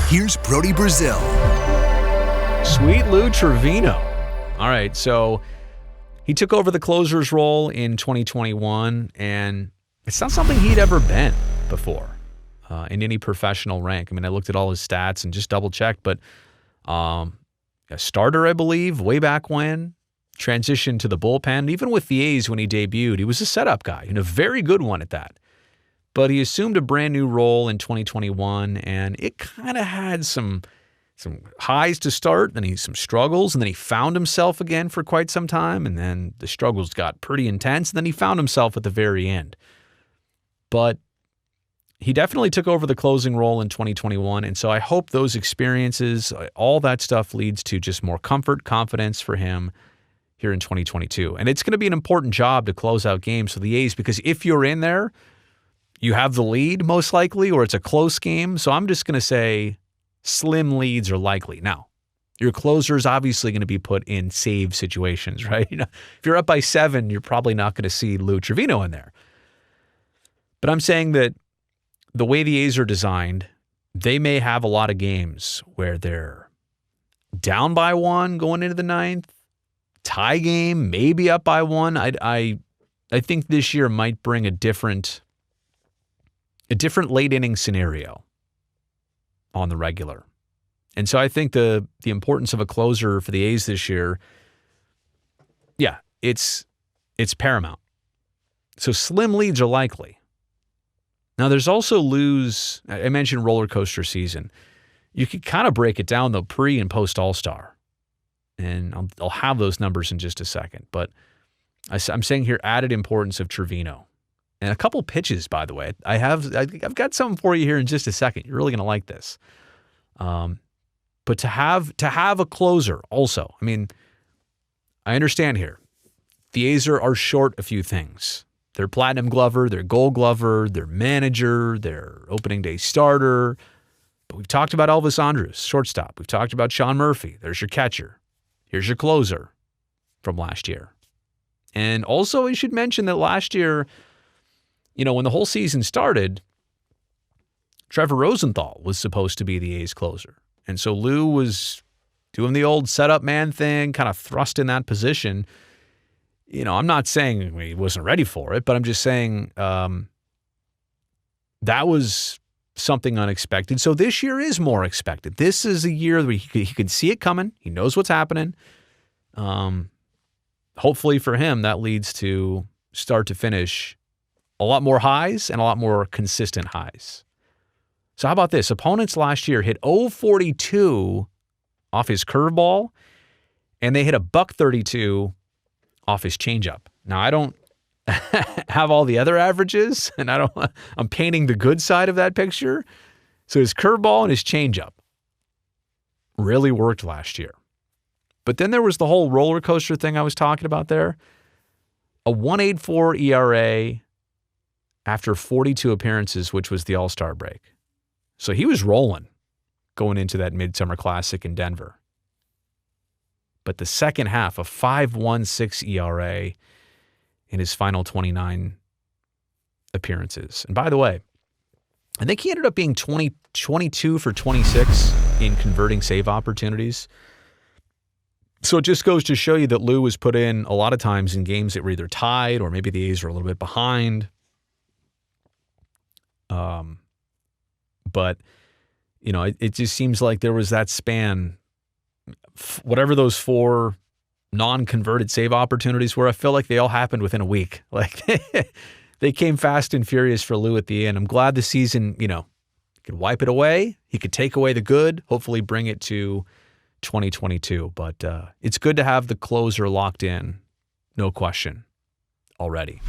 Here's Brody Brazil. Sweet Lou Trivino. All right, so he took over the closer's role in 2021, and it's not something he'd ever been before in any professional rank. I mean, I looked at all his stats and just double-checked, but a starter, I believe, way back when, transitioned to the bullpen. Even with the A's when he debuted, he was a setup guy, and a very good one at that. But he assumed a brand new role in 2021, and it kind of had some highs to start, then some struggles, and then he found himself again for quite some time, and then the struggles got pretty intense, and then he found himself at the very end. But he definitely took over the closing role in 2021, and so I hope those experiences, all that stuff leads to just more comfort, confidence for him here in 2022. And it's going to be an important job to close out games for the A's, because if you're in there, you have the lead most likely, or it's a close game. So I'm just going to say slim leads are likely. Now, your closer is obviously going to be put in save situations, right? If you're up by 7, you're probably not going to see Lou Trivino in there. But I'm saying that the way the A's are designed, they may have a lot of games where they're down by 1 going into the 9th, tie game, maybe up by 1. I think this year might bring a different late inning scenario on the regular. And so I think the importance of a closer for the A's this year, yeah, it's paramount. So slim leads are likely. Now there's also Lou's, I mentioned roller coaster season. You could kind of break it down though, pre and post All-Star. And I'll have those numbers in just a second. But I'm saying here added importance of Trivino. And a couple pitches, by the way. I've got something for you here in just a second. You're really going to like this. But to have a closer also, I mean, I understand here. The A's are short a few things. Their Platinum Glover, their Gold Glover, their manager, their opening day starter. But we've talked about Elvis Andrus, shortstop. We've talked about Sean Murphy. There's your catcher. Here's your closer from last year. And also, I should mention that last year, when the whole season started, Trevor Rosenthal was supposed to be the A's closer. And so Lou was doing the old setup man thing, kind of thrust in that position. I'm not saying he wasn't ready for it, but I'm just saying that was something unexpected. So this year is more expected. This is a year where he can see it coming. He knows what's happening. Hopefully for him, that leads to start to finish a lot more highs and a lot more consistent highs. So how about this? Opponents last year hit .042 off his curveball, and they hit a .132 off his changeup. Now, I don't have all the other averages, and I'm painting the good side of that picture. So his curveball and his changeup really worked last year. But then there was the whole roller coaster thing I was talking about there. A 1.84 ERA after 42 appearances, which was the All-Star break. So he was rolling going into that Midsummer Classic in Denver. But the second half, a 5.16 ERA in his final 29 appearances. And by the way, I think he ended up being 22 for 26 in converting save opportunities. So it just goes to show you that Lou was put in a lot of times in games that were either tied or maybe the A's were a little bit behind. But, it just seems like there was that span, whatever those 4 non-converted save opportunities were, I feel like they all happened within a week. Like they came fast and furious for Lou at the end. I'm glad the season, could wipe it away. He could take away the good, hopefully bring it to 2022. But it's good to have the closer locked in, no question, already.